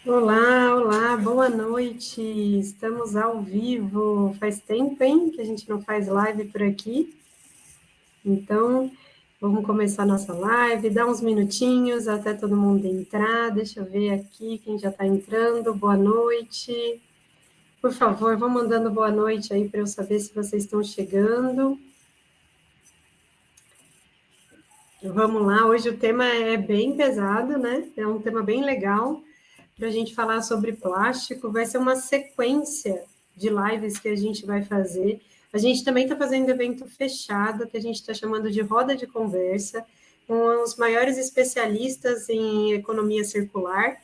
Olá, olá, boa noite. Estamos ao vivo. Faz tempo, hein, que a gente não faz live por aqui. Então, vamos começar nossa live. Dá uns minutinhos até todo mundo entrar. Deixa eu ver aqui quem já está entrando. Boa noite. Por favor, vão mandando boa noite aí para eu saber se vocês estão chegando. Vamos lá. Hoje o tema é bem pesado, né? É um tema bem legal para a gente falar sobre plástico. Vai ser uma sequência de lives que a gente vai fazer. A gente também está fazendo evento fechado, que a gente está chamando de roda de conversa, com os maiores especialistas em economia circular.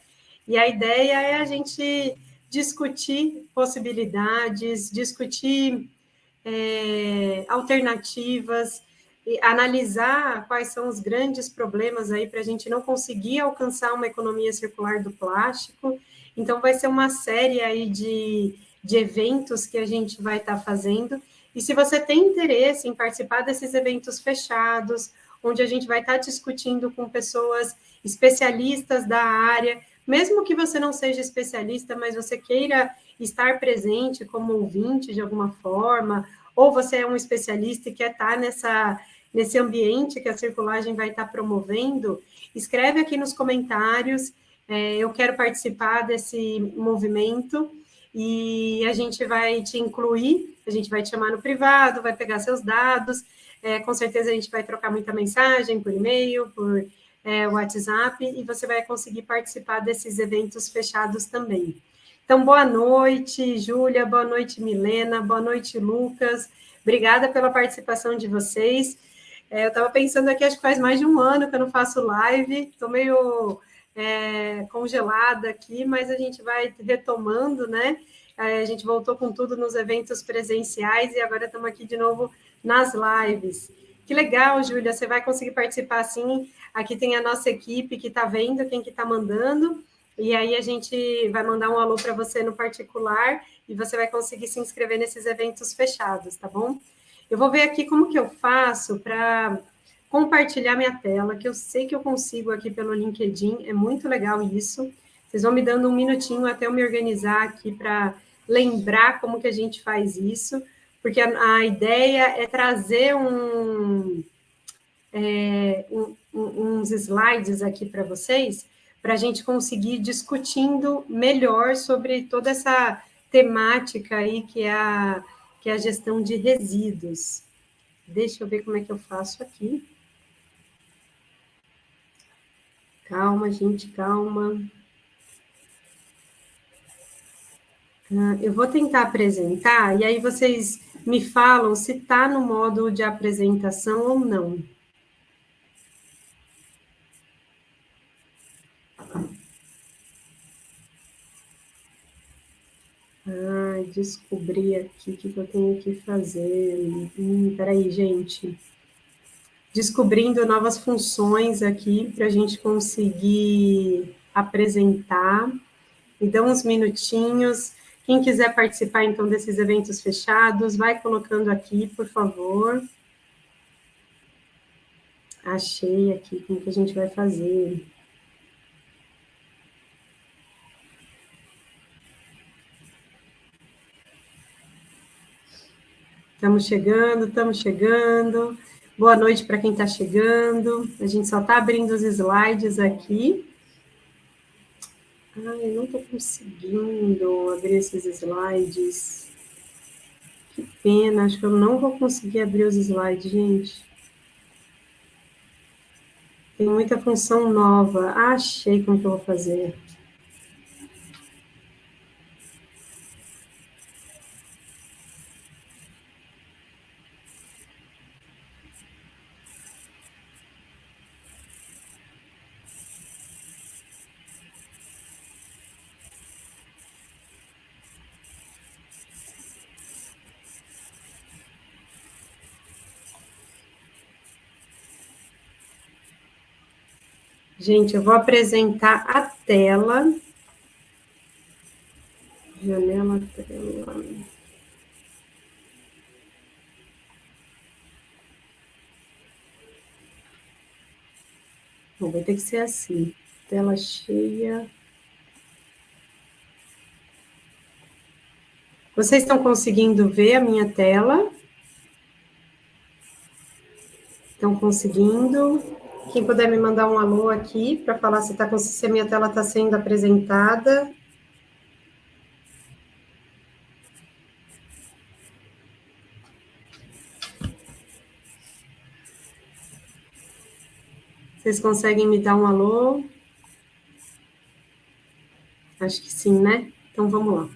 E a ideia é a gente discutir possibilidades, discutir alternativas, e analisar quais são os grandes problemas aí para a gente não conseguir alcançar uma economia circular do plástico. Então, vai ser uma série aí de eventos que a gente vai estar fazendo. E se você tem interesse em participar desses eventos fechados, onde a gente vai estar discutindo com pessoas especialistas da área, mesmo que você não seja especialista, mas você queira estar presente como ouvinte de alguma forma, ou você é um especialista e quer estar nesse ambiente que a circulagem vai estar promovendo, escreve aqui nos comentários, eu quero participar desse movimento, e a gente vai te incluir, a gente vai te chamar no privado, vai pegar seus dados, com certeza a gente vai trocar muita mensagem por e-mail, por WhatsApp, e você vai conseguir participar desses eventos fechados também. Então, boa noite, Júlia, boa noite, Milena, boa noite, Lucas. Obrigada pela participação de vocês. Eu estava pensando aqui, acho que faz mais de um ano que eu não faço live, estou meio congelada aqui, mas a gente vai retomando, né? A gente voltou com tudo nos eventos presenciais e agora estamos aqui de novo nas lives. Que legal, Júlia, você vai conseguir participar sim. Aqui tem a nossa equipe que está vendo quem que está mandando. E aí a gente vai mandar um alô para você no particular e você vai conseguir se inscrever nesses eventos fechados, tá bom? Eu vou ver aqui como que eu faço para compartilhar minha tela, que eu sei que eu consigo aqui pelo LinkedIn, é muito legal isso. Vocês vão me dando um minutinho até eu me organizar aqui para lembrar como que a gente faz isso, porque a ideia é trazer uns slides aqui para vocês, para a gente conseguir discutindo melhor sobre toda essa temática aí que é a gestão de resíduos. Deixa eu ver como é que eu faço aqui. Calma, gente, calma. Eu vou tentar apresentar, e aí vocês me falam se está no modo de apresentação ou não. Descobri aqui o que eu tenho que fazer. Peraí, gente. Descobrindo novas funções aqui para a gente conseguir apresentar. Me dão uns minutinhos. Quem quiser participar, então, desses eventos fechados, vai colocando aqui, por favor. Achei aqui como que a gente vai fazer. Estamos chegando, estamos chegando. Boa noite para quem está chegando. A gente só está abrindo os slides aqui. Ai, não estou conseguindo abrir esses slides. Que pena, acho que eu não vou conseguir abrir os slides, gente. Tem muita função nova. Achei como que eu vou fazer. Gente, eu vou apresentar a tela. Janela, tela. Bom, vai ter que ser assim. Tela cheia. Vocês estão conseguindo ver a minha tela? Estão conseguindo? Quem puder me mandar um alô aqui para falar se a minha tela está sendo apresentada. Vocês conseguem me dar um alô? Acho que sim, né? Então, vamos lá.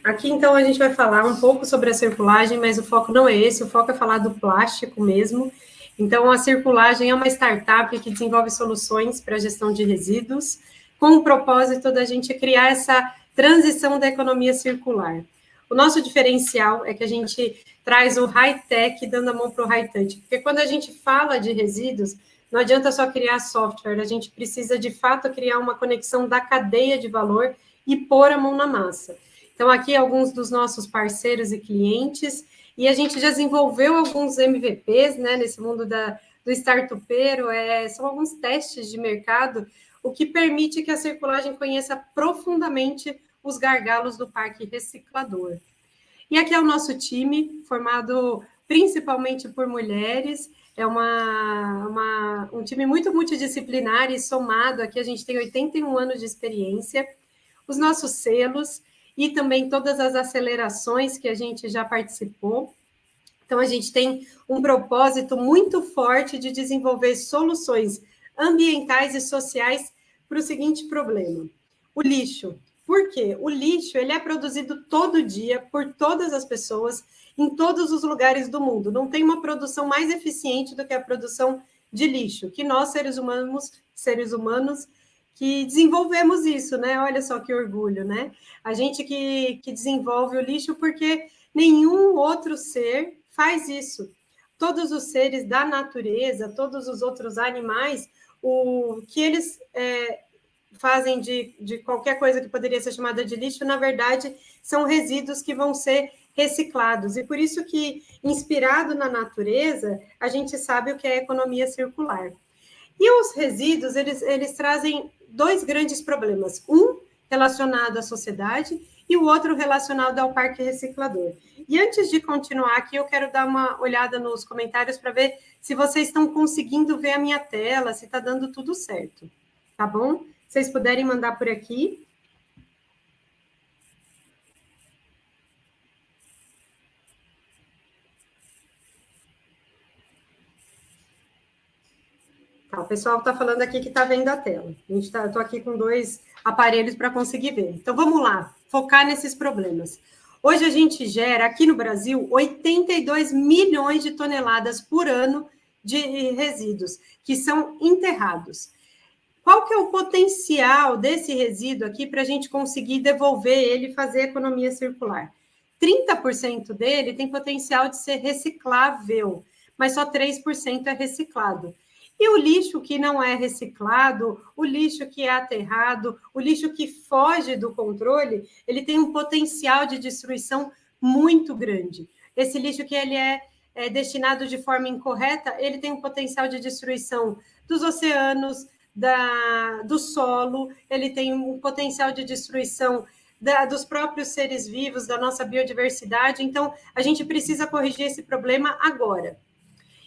Aqui, então, a gente vai falar um pouco sobre a circulagem, mas o foco não é esse, o foco é falar do plástico mesmo. Então, a circulagem é uma startup que desenvolve soluções para a gestão de resíduos, com o propósito da gente criar essa transição da economia circular. O nosso diferencial é que a gente traz o high-tech dando a mão para o high-touch, porque quando a gente fala de resíduos, não adianta só criar software, a gente precisa, de fato, criar uma conexão da cadeia de valor e pôr a mão na massa. Então, aqui alguns dos nossos parceiros e clientes, e a gente já desenvolveu alguns MVPs, né, nesse mundo do startupeiro, são alguns testes de mercado, o que permite que a circulagem conheça profundamente os gargalos do parque reciclador. E aqui é o nosso time, formado principalmente por mulheres, é um time muito multidisciplinar e somado, aqui a gente tem 81 anos de experiência, os nossos selos e também todas as acelerações que a gente já participou. Então, a gente tem um propósito muito forte de desenvolver soluções ambientais e sociais para o seguinte problema: o lixo. Por quê? O lixo ele é produzido todo dia por todas as pessoas em todos os lugares do mundo. Não tem uma produção mais eficiente do que a produção de lixo, que nós, seres humanos, que desenvolvemos isso, né? Olha só que orgulho, né? A gente que desenvolve o lixo porque nenhum outro ser faz isso. Todos os seres da natureza, todos os outros animais, o que eles fazem de qualquer coisa que poderia ser chamada de lixo, na verdade, são resíduos que vão ser reciclados. E por isso que, inspirado na natureza, a gente sabe o que é economia circular. E os resíduos, eles trazem dois grandes problemas. Um relacionado à sociedade e o outro relacionado ao parque reciclador. E antes de continuar aqui, eu quero dar uma olhada nos comentários para ver se vocês estão conseguindo ver a minha tela, se está dando tudo certo. Tá bom? Se vocês puderem mandar por aqui. Tá, o pessoal está falando aqui que está vendo a tela. Eu estou aqui com dois aparelhos para conseguir ver. Então, vamos lá, focar nesses problemas. Hoje a gente gera, aqui no Brasil, 82 milhões de toneladas por ano de resíduos que são enterrados. Qual que é o potencial desse resíduo aqui para a gente conseguir devolver ele e fazer economia circular? 30% dele tem potencial de ser reciclável, mas só 3% é reciclado. E o lixo que não é reciclado, o lixo que é aterrado, o lixo que foge do controle, ele tem um potencial de destruição muito grande. Esse lixo que ele é destinado de forma incorreta, ele tem um potencial de destruição dos oceanos, do solo, ele tem um potencial de destruição dos próprios seres vivos, da nossa biodiversidade. Então, a gente precisa corrigir esse problema agora.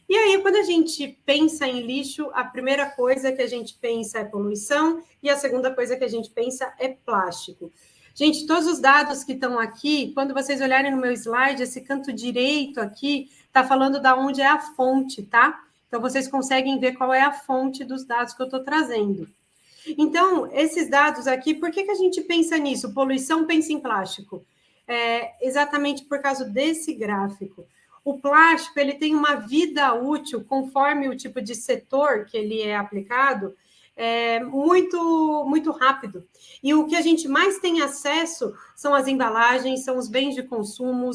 E aí, quando a gente pensa em lixo, a primeira coisa que a gente pensa é poluição e a segunda coisa que a gente pensa é plástico. Gente, todos os dados que estão aqui, quando vocês olharem no meu slide, esse canto direito aqui está falando da onde é a fonte, tá? Então, vocês conseguem ver qual é a fonte dos dados que eu estou trazendo. Então, esses dados aqui, por que a gente pensa nisso? Poluição pensa em plástico. Exatamente por causa desse gráfico. O plástico ele tem uma vida útil, conforme o tipo de setor que ele é aplicado, muito, muito rápido. E o que a gente mais tem acesso são as embalagens, são os bens de consumo,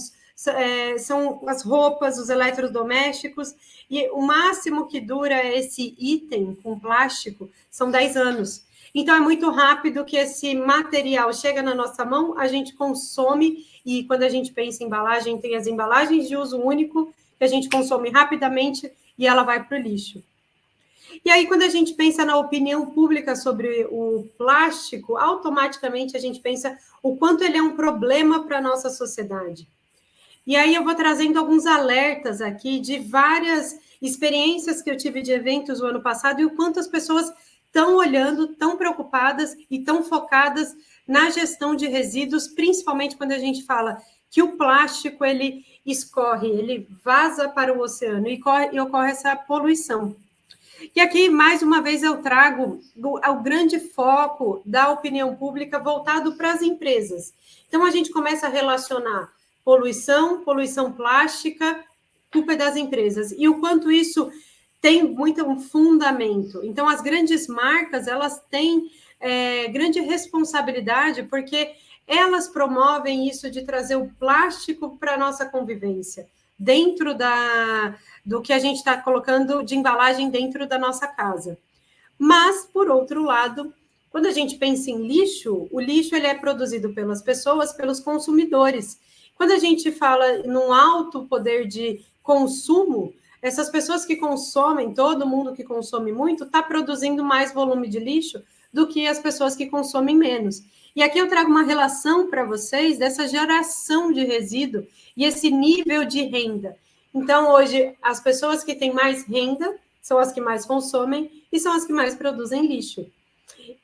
são as roupas, os eletrodomésticos, e o máximo que dura esse item com plástico são 10 anos. Então, é muito rápido que esse material chega na nossa mão, a gente consome, e quando a gente pensa em embalagem, tem as embalagens de uso único, que a gente consome rapidamente e ela vai para o lixo. E aí, quando a gente pensa na opinião pública sobre o plástico, automaticamente a gente pensa o quanto ele é um problema para a nossa sociedade. E aí eu vou trazendo alguns alertas aqui de várias experiências que eu tive de eventos no ano passado e o quanto as pessoas estão olhando, tão preocupadas e tão focadas na gestão de resíduos, principalmente quando a gente fala que o plástico ele escorre, ele vaza para o oceano e ocorre essa poluição. E aqui, mais uma vez, eu trago o grande foco da opinião pública voltado para as empresas. Então, a gente começa a relacionar poluição plástica, culpa das empresas, e o quanto isso tem muito um fundamento. Então, as grandes marcas, elas têm grande responsabilidade, porque elas promovem isso de trazer o plástico para a nossa convivência, dentro do que a gente está colocando de embalagem dentro da nossa casa. Mas, por outro lado, quando a gente pensa em lixo, o lixo ele é produzido pelas pessoas, pelos consumidores. Quando a gente fala num alto poder de consumo, essas pessoas que consomem, todo mundo que consome muito, está produzindo mais volume de lixo do que as pessoas que consomem menos. E aqui eu trago uma relação para vocês dessa geração de resíduo e esse nível de renda. Então, hoje, as pessoas que têm mais renda são as que mais consomem e são as que mais produzem lixo.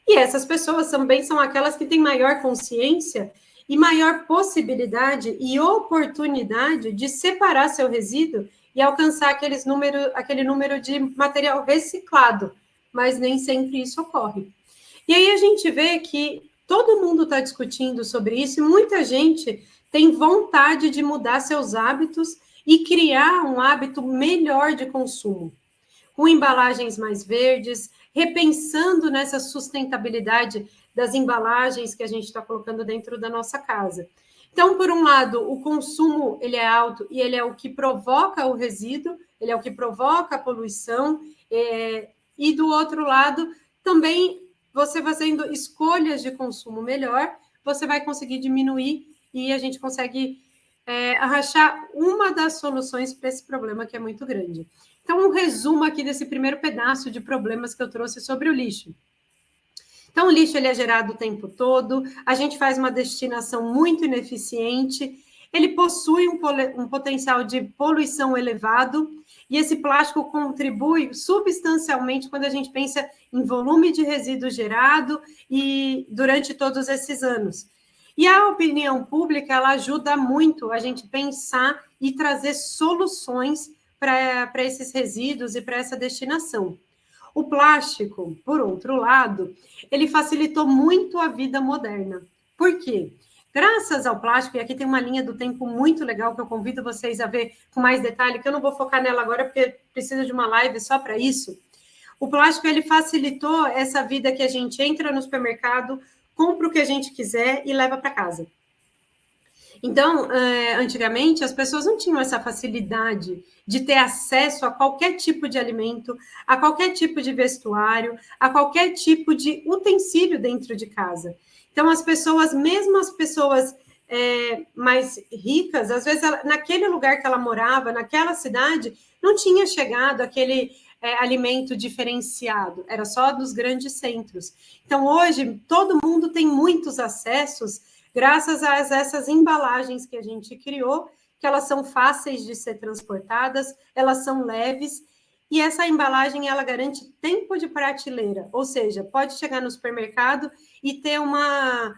E essas pessoas também são aquelas que têm maior consciência e maior possibilidade e oportunidade de separar seu resíduo e alcançar aquele número de material reciclado, mas nem sempre isso ocorre. E aí a gente vê que todo mundo está discutindo sobre isso e muita gente tem vontade de mudar seus hábitos e criar um hábito melhor de consumo, com embalagens mais verdes, repensando nessa sustentabilidade das embalagens que a gente está colocando dentro da nossa casa. Então, por um lado, o consumo ele é alto e ele é o que provoca o resíduo, ele é o que provoca a poluição, e do outro lado, também você fazendo escolhas de consumo melhor, você vai conseguir diminuir e a gente consegue arrachar uma das soluções para esse problema que é muito grande. Então, um resumo aqui desse primeiro pedaço de problemas que eu trouxe sobre o lixo. Então, o lixo ele é gerado o tempo todo, a gente faz uma destinação muito ineficiente, ele possui um potencial de poluição elevado, e esse plástico contribui substancialmente quando a gente pensa em volume de resíduo gerado e durante todos esses anos. E a opinião pública, ela ajuda muito a gente pensar e trazer soluções para esses resíduos e para essa destinação. O plástico, por outro lado, ele facilitou muito a vida moderna. Por quê? Graças ao plástico, e aqui tem uma linha do tempo muito legal que eu convido vocês a ver com mais detalhe, que eu não vou focar nela agora porque precisa de uma live só para isso. O plástico ele facilitou essa vida que a gente entra no supermercado, compra o que a gente quiser e leva para casa. Então, antigamente, as pessoas não tinham essa facilidade de ter acesso a qualquer tipo de alimento, a qualquer tipo de vestuário, a qualquer tipo de utensílio dentro de casa. Então, as pessoas, mesmo as pessoas mais ricas, às vezes, naquele lugar que ela morava, naquela cidade, não tinha chegado aquele alimento diferenciado, era só dos grandes centros. Então, hoje, todo mundo tem muitos acessos graças a essas embalagens que a gente criou, que elas são fáceis de ser transportadas, elas são leves, e essa embalagem, ela garante tempo de prateleira, ou seja, pode chegar no supermercado e ter uma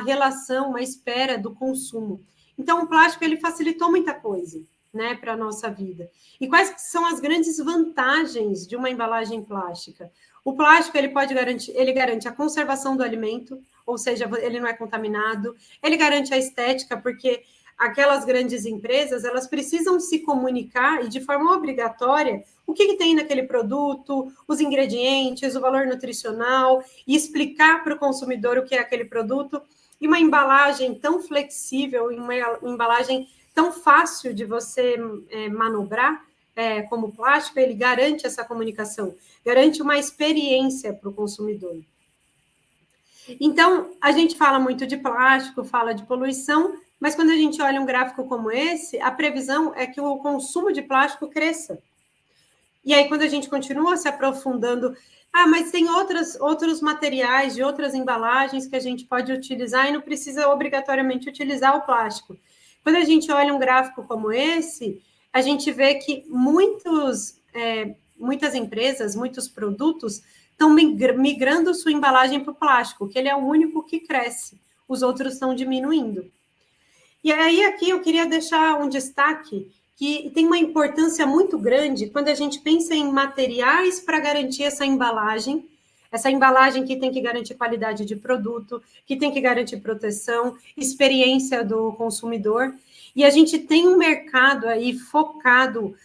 relação, uma espera do consumo. Então, o plástico, ele facilitou muita coisa, né, para a nossa vida. E quais são as grandes vantagens de uma embalagem plástica? O plástico, ele garante a conservação do alimento, ou seja, ele não é contaminado, ele garante a estética, porque aquelas grandes empresas, elas precisam se comunicar, e de forma obrigatória, o que tem naquele produto, os ingredientes, o valor nutricional, e explicar para o consumidor o que é aquele produto, e uma embalagem tão flexível, uma embalagem tão fácil de você manobrar, como o plástico, ele garante essa comunicação, garante uma experiência para o consumidor. Então, a gente fala muito de plástico, fala de poluição, mas quando a gente olha um gráfico como esse, a previsão é que o consumo de plástico cresça. E aí, quando a gente continua se aprofundando, mas tem outros materiais de outras embalagens que a gente pode utilizar e não precisa obrigatoriamente utilizar o plástico. Quando a gente olha um gráfico como esse, a gente vê que muitas empresas, muitos produtos estão migrando sua embalagem para o plástico, que ele é o único que cresce, os outros estão diminuindo. E aí, aqui eu queria deixar um destaque que tem uma importância muito grande quando a gente pensa em materiais para garantir essa embalagem que tem que garantir qualidade de produto, que tem que garantir proteção, experiência do consumidor. E a gente tem um mercado aí focado,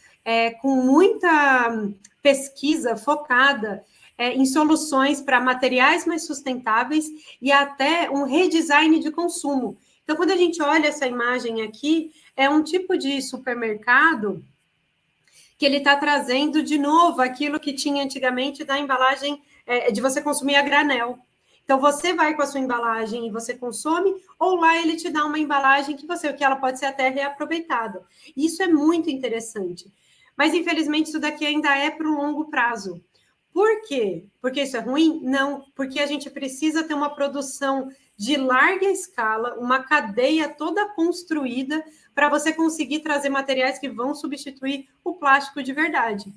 com muita pesquisa focada em soluções para materiais mais sustentáveis e até um redesign de consumo. Então, quando a gente olha essa imagem aqui, é um tipo de supermercado que ele está trazendo de novo aquilo que tinha antigamente da embalagem, de você consumir a granel. Então, você vai com a sua embalagem e você consome, ou lá ele te dá uma embalagem que ela pode ser até reaproveitada. Isso é muito interessante. Mas, infelizmente, isso daqui ainda é para o longo prazo. Por quê? Porque isso é ruim? Não, porque a gente precisa ter uma produção de larga escala, uma cadeia toda construída para você conseguir trazer materiais que vão substituir o plástico de verdade.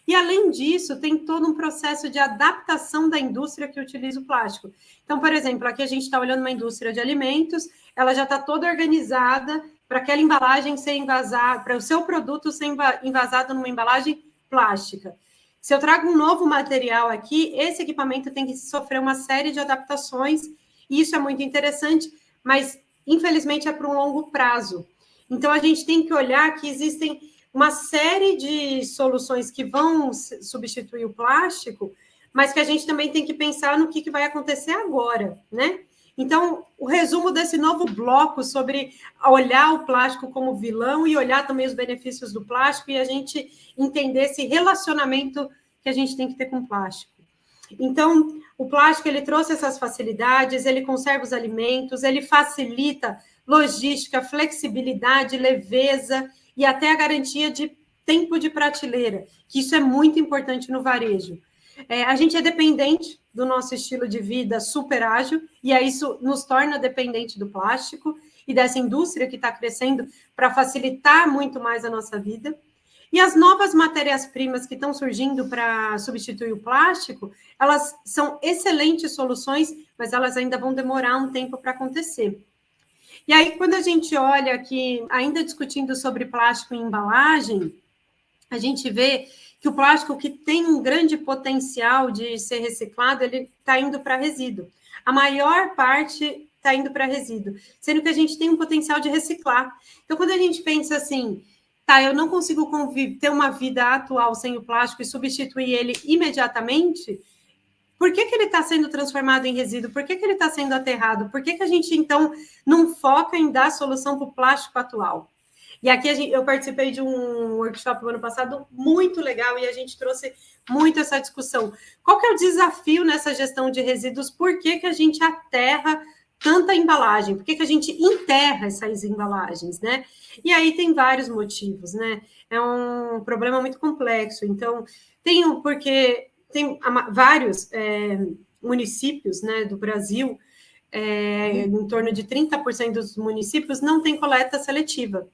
E, além disso, tem todo um processo de adaptação da indústria que utiliza o plástico. Então, por exemplo, aqui a gente está olhando uma indústria de alimentos, ela já está toda organizada para aquela embalagem ser envasada, para o seu produto ser envasado numa embalagem plástica. Se eu trago um novo material aqui, esse equipamento tem que sofrer uma série de adaptações, e isso é muito interessante, mas, infelizmente, é para um longo prazo. Então, a gente tem que olhar que existem uma série de soluções que vão substituir o plástico, mas que a gente também tem que pensar no que vai acontecer agora, né? Então, o resumo desse novo bloco sobre olhar o plástico como vilão e olhar também os benefícios do plástico e a gente entender esse relacionamento que a gente tem que ter com o plástico. Então, o plástico, ele trouxe essas facilidades, ele conserva os alimentos, ele facilita logística, flexibilidade, leveza e até a garantia de tempo de prateleira, que isso é muito importante no varejo. A gente é dependente do nosso estilo de vida super ágil, e aí isso nos torna dependente do plástico e dessa indústria que está crescendo para facilitar muito mais a nossa vida. E as novas matérias-primas que estão surgindo para substituir o plástico, elas são excelentes soluções, mas elas ainda vão demorar um tempo para acontecer. E aí, quando a gente olha aqui, ainda discutindo sobre plástico em embalagem, a gente vê que o plástico que tem um grande potencial de ser reciclado, ele está indo para resíduo. A maior parte está indo para resíduo, sendo que a gente tem um potencial de reciclar. Então, quando a gente pensa assim, eu não consigo ter uma vida atual sem o plástico e substituir ele imediatamente, por que ele está sendo transformado em resíduo? Por que ele está sendo aterrado? Por que a gente, então, não foca em dar solução para o plástico atual? E aqui eu participei de um workshop no ano passado muito legal e a gente trouxe muito essa discussão. Qual que é o desafio nessa gestão de resíduos? Por que a gente aterra tanta embalagem? Por que a gente enterra essas embalagens, né? E aí tem vários motivos, né? É um problema muito complexo. Então, porque tem vários municípios, né, do Brasil, em torno de 30% dos municípios não tem coleta seletiva.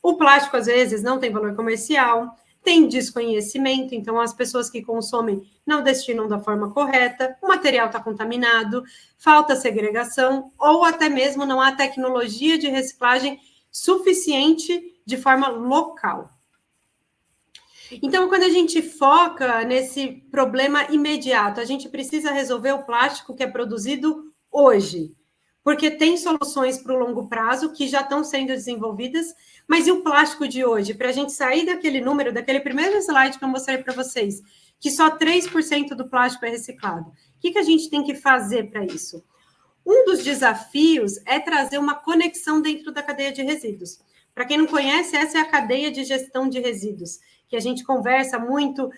O plástico, às vezes, não tem valor comercial, tem desconhecimento, então as pessoas que consomem não destinam da forma correta, o material está contaminado, falta segregação, ou até mesmo não há tecnologia de reciclagem suficiente de forma local. Então, quando a gente foca nesse problema imediato, a gente precisa resolver o plástico que é produzido hoje, porque tem soluções para o longo prazo que já estão sendo desenvolvidas, mas e o plástico de hoje? Para a gente sair daquele número, daquele primeiro slide que eu mostrei para vocês, que só 3% do plástico é reciclado. O que a gente tem que fazer para isso? Um dos desafios é trazer uma conexão dentro da cadeia de resíduos. Para quem não conhece, essa é a cadeia de gestão de resíduos, que a gente conversa muito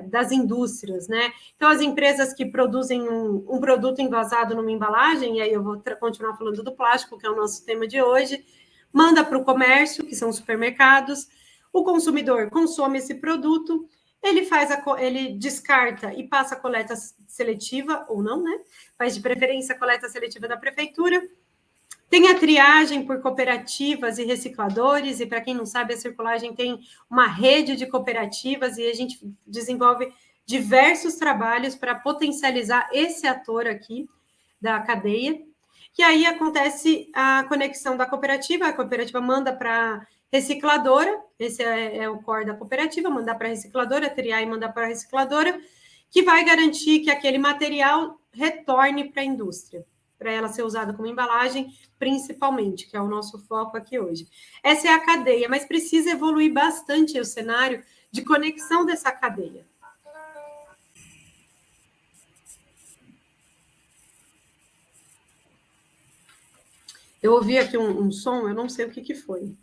das indústrias, né? Então, as empresas que produzem um produto envasado numa embalagem, e aí eu vou continuar falando do plástico, que é o nosso tema de hoje, manda para o comércio, que são os supermercados, o consumidor consome esse produto, ele descarta e passa a coleta seletiva, ou não, né? Faz de preferência a coleta seletiva da prefeitura. Tem a triagem por cooperativas e recicladores, e para quem não sabe, a circulagem tem uma rede de cooperativas e a gente desenvolve diversos trabalhos para potencializar esse ator aqui da cadeia. E aí acontece a conexão da cooperativa, a cooperativa manda para a recicladora, esse é o core da cooperativa, mandar para a recicladora, triar e mandar para a recicladora, que vai garantir que aquele material retorne para a indústria, para ela ser usada como embalagem, principalmente, que é o nosso foco aqui hoje. Essa é a cadeia, mas precisa evoluir bastante o cenário de conexão dessa cadeia. Eu ouvi aqui um som, eu não sei o que foi.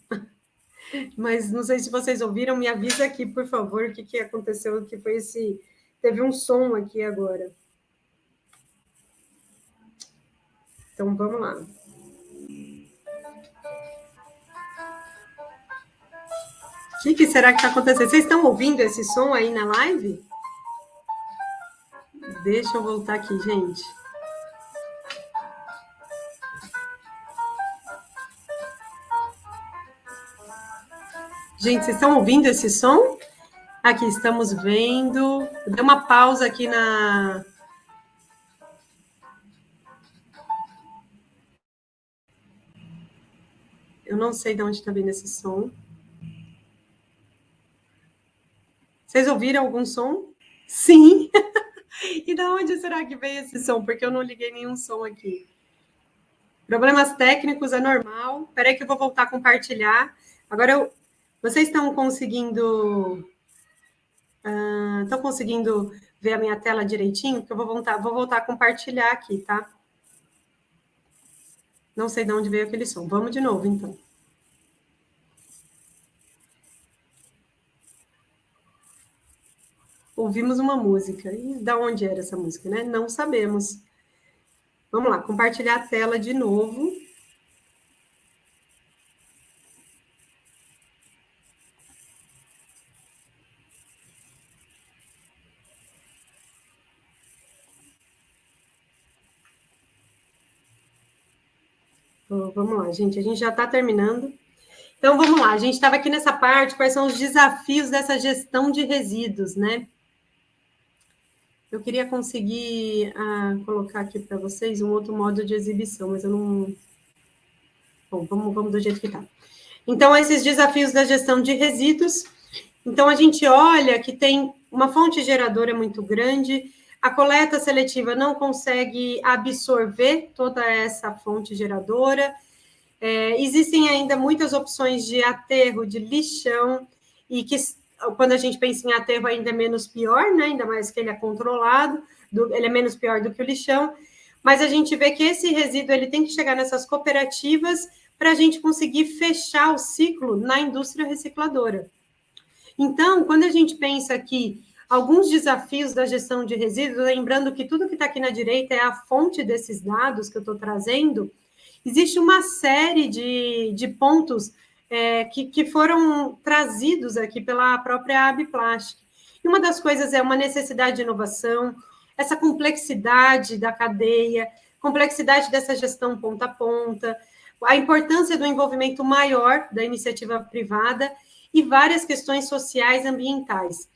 Mas não sei se vocês ouviram, me avisa aqui, por favor, o que aconteceu, que foi esse... Teve um som aqui agora. Então, vamos lá. O que será que está acontecendo? Vocês estão ouvindo esse som aí na live? Deixa eu voltar aqui, gente. Gente, vocês estão ouvindo esse som? Aqui, estamos vendo. Deu uma pausa aqui na... Eu não sei de onde está vindo esse som. Vocês ouviram algum som? Sim! E de onde será que veio esse som? Porque eu não liguei nenhum som aqui. Problemas técnicos, é normal. Espera aí que eu vou voltar a compartilhar. Agora, vocês estão conseguindo... estão conseguindo ver a minha tela direitinho? Porque eu vou voltar a compartilhar aqui, tá? Não sei de onde veio aquele som. Vamos de novo, então. Ouvimos uma música. E da onde era essa música, né? Não sabemos. Vamos lá, compartilhar a tela de novo. Vamos lá, gente. A gente já está terminando. Então, vamos lá. A gente estava aqui nessa parte, quais são os desafios dessa gestão de resíduos, né? Eu queria conseguir colocar aqui para vocês um outro modo de exibição, mas eu não... Bom, vamos do jeito que está. Então, esses desafios da gestão de resíduos. Então, a gente olha que tem uma fonte geradora muito grande, a coleta seletiva não consegue absorver toda essa fonte geradora, existem ainda muitas opções de aterro, de lixão, e que quando a gente pensa em aterro ainda é menos pior, né? Ainda mais que ele é controlado, ele é menos pior do que o lixão, mas a gente vê que esse resíduo ele tem que chegar nessas cooperativas para a gente conseguir fechar o ciclo na indústria recicladora. Então, quando a gente pensa aqui alguns desafios da gestão de resíduos, lembrando que tudo que está aqui na direita é a fonte desses dados que eu estou trazendo, existe uma série de pontos que foram trazidos aqui pela própria Abiplastic. E uma das coisas é uma necessidade de inovação, essa complexidade da cadeia, complexidade dessa gestão ponta a ponta, a importância do envolvimento maior da iniciativa privada e várias questões sociais e ambientais.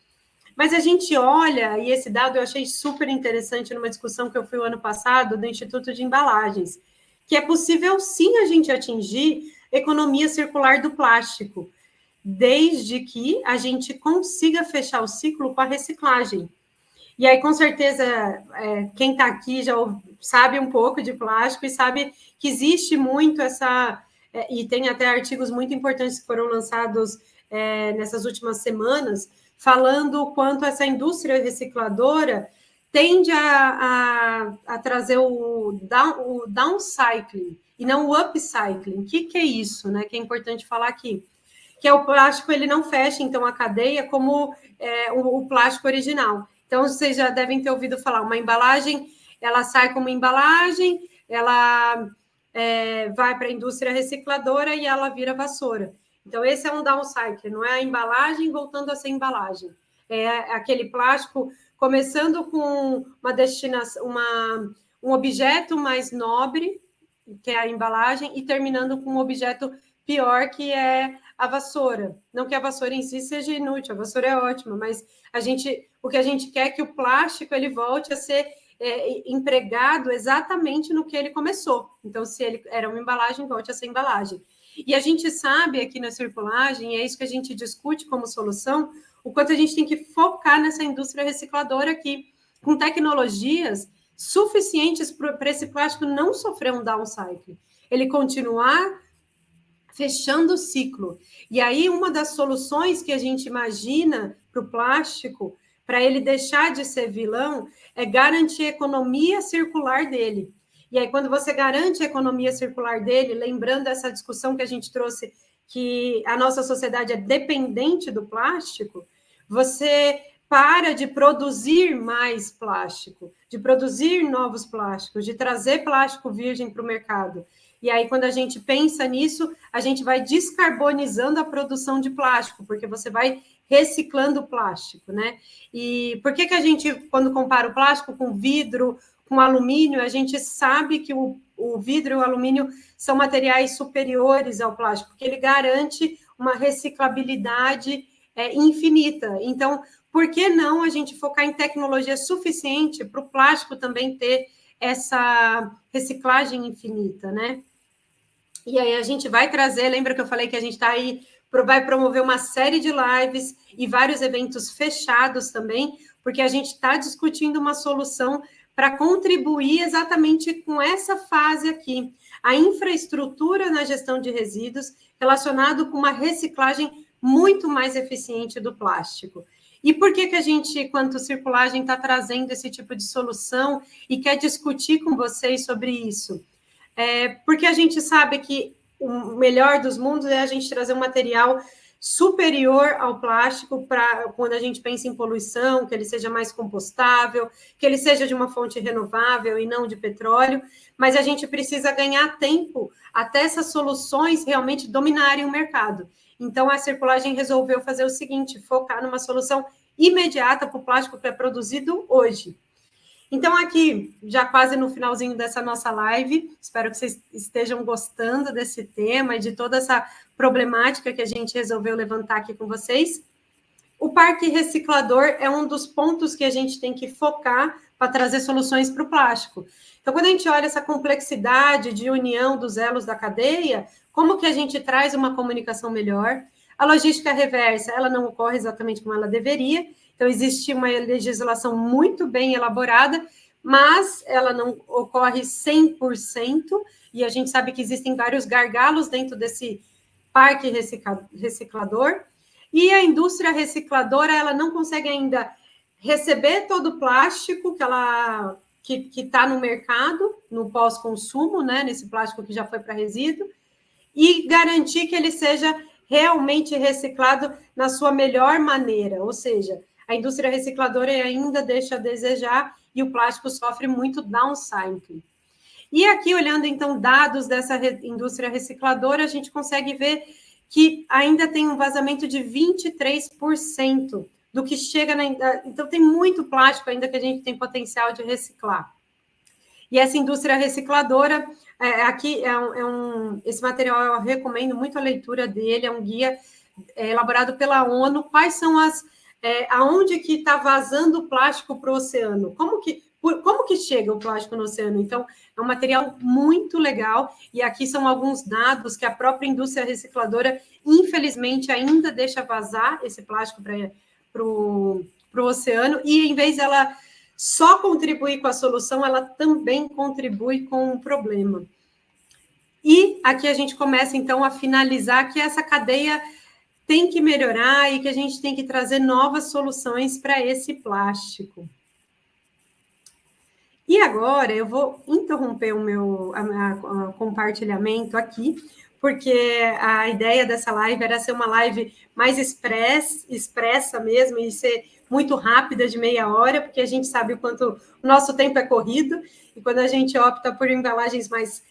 Mas a gente olha, e esse dado eu achei super interessante numa discussão que eu fui o ano passado do Instituto de Embalagens, que é possível sim a gente atingir economia circular do plástico, desde que a gente consiga fechar o ciclo com a reciclagem. E aí, com certeza, quem está aqui já sabe um pouco de plástico e sabe que existe muito essa... e tem até artigos muito importantes que foram lançados nessas últimas semanas, falando o quanto essa indústria recicladora tende a trazer o downcycling e não o upcycling. O que é isso, né? Que é importante falar aqui. Que é o plástico, ele não fecha, então, a cadeia como o plástico original. Então, vocês já devem ter ouvido falar, uma embalagem, ela sai como embalagem, ela vai para a indústria recicladora e ela vira vassoura. Então, esse é um downcycle, não é a embalagem voltando a ser embalagem. aquele plástico começando com uma destinação, um objeto mais nobre, que é a embalagem, e terminando com um objeto pior, que é a vassoura. Não que a vassoura em si seja inútil, a vassoura é ótima, mas o que a gente quer é que o plástico ele volte a ser empregado exatamente no que ele começou. Então, se ele era uma embalagem, volte a ser embalagem. E a gente sabe aqui na circulagem, e é isso que a gente discute como solução, o quanto a gente tem que focar nessa indústria recicladora aqui, com tecnologias suficientes para esse plástico não sofrer um downcycling, ele continuar fechando o ciclo. E aí, uma das soluções que a gente imagina para o plástico, para ele deixar de ser vilão, é garantir a economia circular dele. E aí, quando você garante a economia circular dele, lembrando essa discussão que a gente trouxe, que a nossa sociedade é dependente do plástico, você para de produzir mais plástico, de produzir novos plásticos, de trazer plástico virgem para o mercado. E aí, quando a gente pensa nisso, a gente vai descarbonizando a produção de plástico, porque você vai reciclando o plástico, né? E por que a gente, quando compara o plástico com vidro, com alumínio, a gente sabe que o vidro e o alumínio são materiais superiores ao plástico, porque ele garante uma reciclabilidade infinita. Então, por que não a gente focar em tecnologia suficiente para o plástico também ter essa reciclagem infinita, né? E aí a gente vai trazer, lembra que eu falei que a gente está aí, vai promover uma série de lives e vários eventos fechados também, porque a gente está discutindo uma solução para contribuir exatamente com essa fase aqui, a infraestrutura na gestão de resíduos relacionado com uma reciclagem muito mais eficiente do plástico. E por que a gente, quanto circulagem, está trazendo esse tipo de solução e quer discutir com vocês sobre isso? Porque a gente sabe que o melhor dos mundos é a gente trazer um material superior ao plástico para quando a gente pensa em poluição, que ele seja mais compostável, que ele seja de uma fonte renovável e não de petróleo, mas a gente precisa ganhar tempo até essas soluções realmente dominarem o mercado. Então, a circulagem resolveu fazer o seguinte, focar numa solução imediata para o plástico que é produzido hoje. Então, aqui, já quase no finalzinho dessa nossa live, espero que vocês estejam gostando desse tema e de toda essa problemática que a gente resolveu levantar aqui com vocês. O parque reciclador é um dos pontos que a gente tem que focar para trazer soluções para o plástico. Então, quando a gente olha essa complexidade de união dos elos da cadeia, como que a gente traz uma comunicação melhor? A logística reversa, ela não ocorre exatamente como ela deveria, então existe uma legislação muito bem elaborada, mas ela não ocorre 100%, e a gente sabe que existem vários gargalos dentro desse parque reciclador, e a indústria recicladora, ela não consegue ainda receber todo o plástico que está no mercado, no pós-consumo, né, nesse plástico que já foi para resíduo, e garantir que ele seja realmente reciclado na sua melhor maneira, ou seja, a indústria recicladora ainda deixa a desejar e o plástico sofre muito downcycling. E aqui, olhando, então, dados dessa indústria recicladora, a gente consegue ver que ainda tem um vazamento de 23% do que chega na... Então, tem muito plástico ainda que a gente tem potencial de reciclar. E essa indústria recicladora, aqui, esse material eu recomendo muito a leitura dele, é um guia elaborado pela ONU, quais são aonde que está vazando o plástico para o oceano, como que chega o plástico no oceano? Então, é um material muito legal, e aqui são alguns dados que a própria indústria recicladora, infelizmente, ainda deixa vazar esse plástico para o oceano, e em vez dela só contribuir com a solução, ela também contribui com o problema. E aqui a gente começa, então, a finalizar que essa cadeia tem que melhorar e que a gente tem que trazer novas soluções para esse plástico. E agora eu vou interromper o meu compartilhamento aqui, porque a ideia dessa live era ser uma live mais expressa mesmo e ser muito rápida, de meia hora, porque a gente sabe o quanto o nosso tempo é corrido, e quando a gente opta por embalagens mais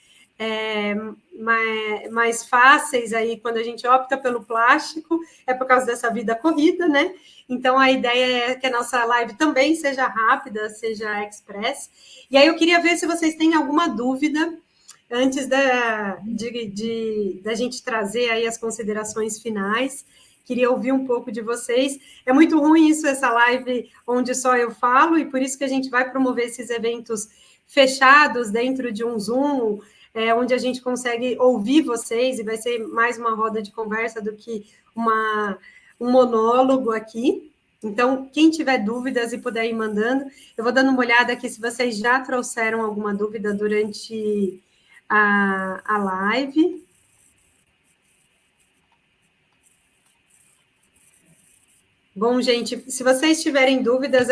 mais fáceis aí quando a gente opta pelo plástico, é por causa dessa vida corrida, né? Então, a ideia é que a nossa live também seja rápida, seja express. E aí eu queria ver se vocês têm alguma dúvida antes da gente trazer aí as considerações finais. Queria ouvir um pouco de vocês. É muito ruim isso, essa live onde só eu falo, e por isso que a gente vai promover esses eventos fechados dentro de um Zoom, onde a gente consegue ouvir vocês, e vai ser mais uma roda de conversa do que um monólogo aqui. Então, quem tiver dúvidas e puder ir mandando, eu vou dando uma olhada aqui se vocês já trouxeram alguma dúvida durante a live. Bom, gente, se vocês tiverem dúvidas,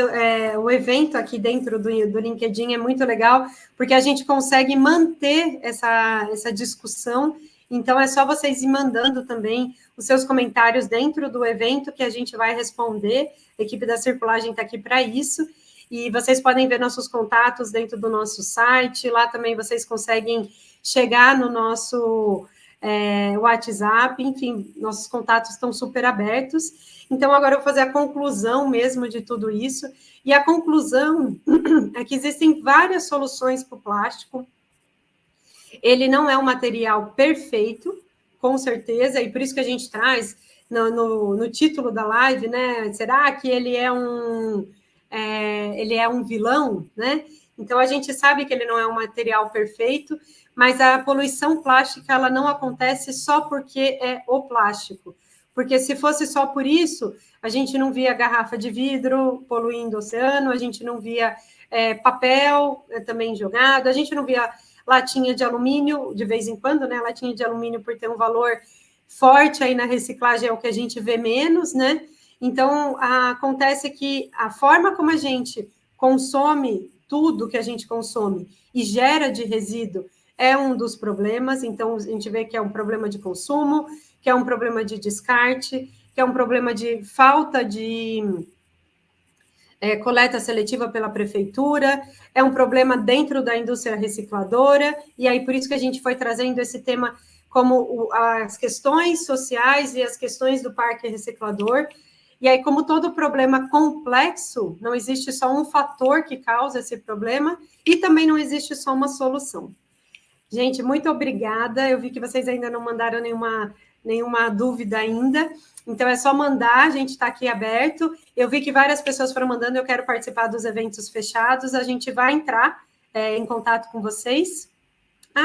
o evento aqui dentro do LinkedIn é muito legal, porque a gente consegue manter essa discussão. Então, é só vocês ir mandando também os seus comentários dentro do evento, que a gente vai responder. A equipe da Circulagem está aqui para isso. E vocês podem ver nossos contatos dentro do nosso site. Lá também vocês conseguem chegar no nosso WhatsApp. Enfim, nossos contatos estão super abertos. Então, agora eu vou fazer a conclusão mesmo de tudo isso. E a conclusão é que existem várias soluções para o plástico. Ele não é um material perfeito, com certeza, e por isso que a gente traz no título da live, né? Será que ele é um vilão, né? Então, a gente sabe que ele não é um material perfeito, mas a poluição plástica ela não acontece só porque é o plástico. Porque se fosse só por isso, a gente não via garrafa de vidro poluindo o oceano, a gente não via papel também jogado, a gente não via latinha de alumínio, de vez em quando, né? Latinha de alumínio, por ter um valor forte aí na reciclagem, é o que a gente vê menos, né? Então, acontece que a forma como a gente consome tudo que a gente consome e gera de resíduo é um dos problemas. Então, a gente vê que é um problema de consumo, que é um problema de descarte, que é um problema de falta de coleta seletiva pela prefeitura, é um problema dentro da indústria recicladora, e aí por isso que a gente foi trazendo esse tema como as questões sociais e as questões do parque reciclador. E aí, como todo problema complexo, não existe só um fator que causa esse problema, e também não existe só uma solução. Gente, muito obrigada. Eu vi que vocês ainda não mandaram nenhuma dúvida ainda. Então, é só mandar, a gente está aqui aberto. Eu vi que várias pessoas foram mandando, eu quero participar dos eventos fechados. A gente vai entrar em contato com vocês.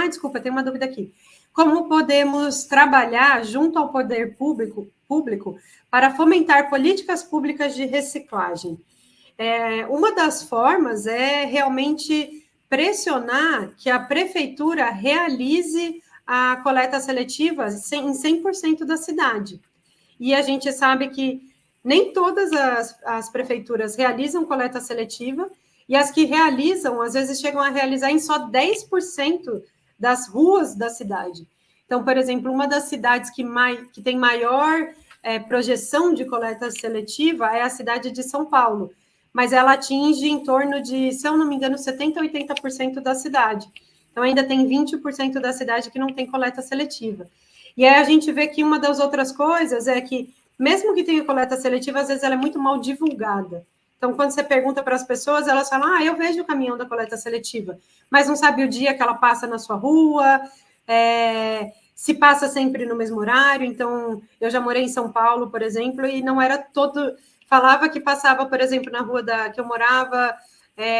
Desculpa, tem uma dúvida aqui. Como podemos trabalhar junto ao poder público para fomentar políticas públicas de reciclagem? Uma das formas é realmente pressionar que a prefeitura realize a coleta seletiva em 100% da cidade. E a gente sabe que nem todas as prefeituras realizam coleta seletiva, e as que realizam, às vezes, chegam a realizar em só 10% das ruas da cidade. Então, por exemplo, uma das cidades que tem maior projeção de coleta seletiva é a cidade de São Paulo, mas ela atinge em torno de, se eu não me engano, 70%, 80% da cidade. Então, ainda tem 20% da cidade que não tem coleta seletiva. E aí a gente vê que uma das outras coisas é que, mesmo que tenha coleta seletiva, às vezes ela é muito mal divulgada. Então, quando você pergunta para as pessoas, elas falam, eu vejo o caminhão da coleta seletiva, mas não sabe o dia que ela passa na sua rua, se passa sempre no mesmo horário. Então, eu já morei em São Paulo, por exemplo, e não era todo... Falava que passava, por exemplo, na rua que eu morava,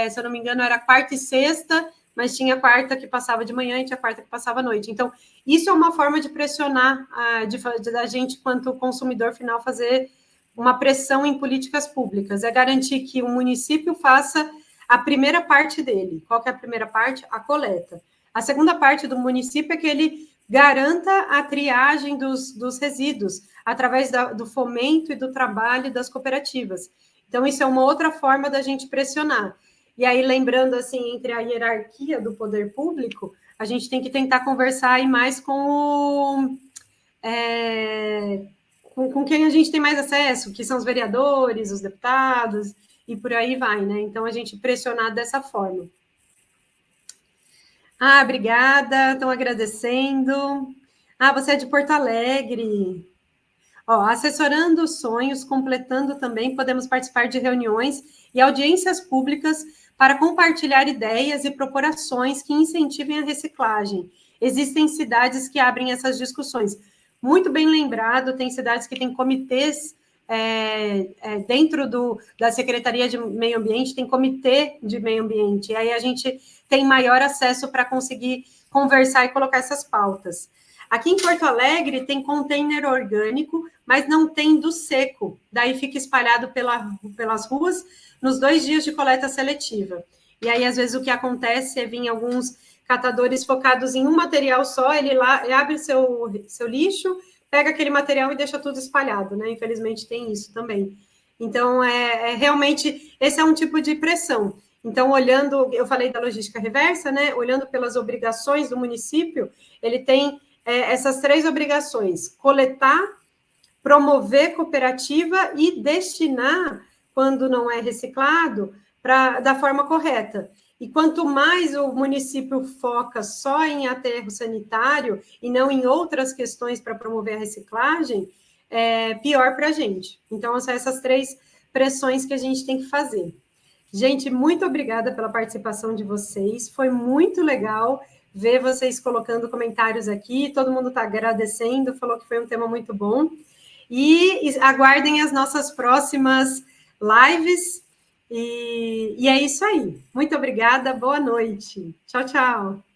se eu não me engano, era quarta e sexta, mas tinha quarta que passava de manhã e tinha quarta que passava à noite. Então, isso é uma forma de pressionar, da gente, quanto consumidor final, fazer uma pressão em políticas públicas, é garantir que o município faça a primeira parte dele. Qual que é a primeira parte? A coleta. A segunda parte do município é que ele garanta a triagem dos resíduos, através do fomento e do trabalho das cooperativas. Então, isso é uma outra forma da gente pressionar. E aí, lembrando, assim, entre a hierarquia do poder público, a gente tem que tentar conversar aí mais com quem a gente tem mais acesso, que são os vereadores, os deputados, e por aí vai, né? Então, a gente pressionar dessa forma. Ah, obrigada, estão agradecendo. Ah, você é de Porto Alegre. Ó, assessorando sonhos, completando também, podemos participar de reuniões e audiências públicas para compartilhar ideias e propor ações que incentivem a reciclagem. Existem cidades que abrem essas discussões. Muito bem lembrado, tem cidades que têm comitês dentro da Secretaria de Meio Ambiente, tem comitê de meio ambiente, e aí a gente tem maior acesso para conseguir conversar e colocar essas pautas. Aqui em Porto Alegre tem container orgânico, mas não tem do seco. Daí fica espalhado pelas ruas nos 2 dias de coleta seletiva. E aí, às vezes, o que acontece é vir alguns catadores focados em um material só, ele lá abre seu lixo, pega aquele material e deixa tudo espalhado, né? Infelizmente tem isso também. Então, realmente, esse é um tipo de pressão. Então, olhando, eu falei da logística reversa, né? Olhando pelas obrigações do município, ele tem essas 3 obrigações: coletar, promover cooperativa e destinar, quando não é reciclado, da forma correta. E quanto mais o município foca só em aterro sanitário e não em outras questões para promover a reciclagem, pior para a gente. Então, são essas 3 pressões que a gente tem que fazer. Gente, muito obrigada pela participação de vocês. Foi muito legal ver vocês colocando comentários aqui. Todo mundo está agradecendo, falou que foi um tema muito bom. E aguardem as nossas próximas lives. E é isso aí. Muito obrigada, boa noite. Tchau, tchau.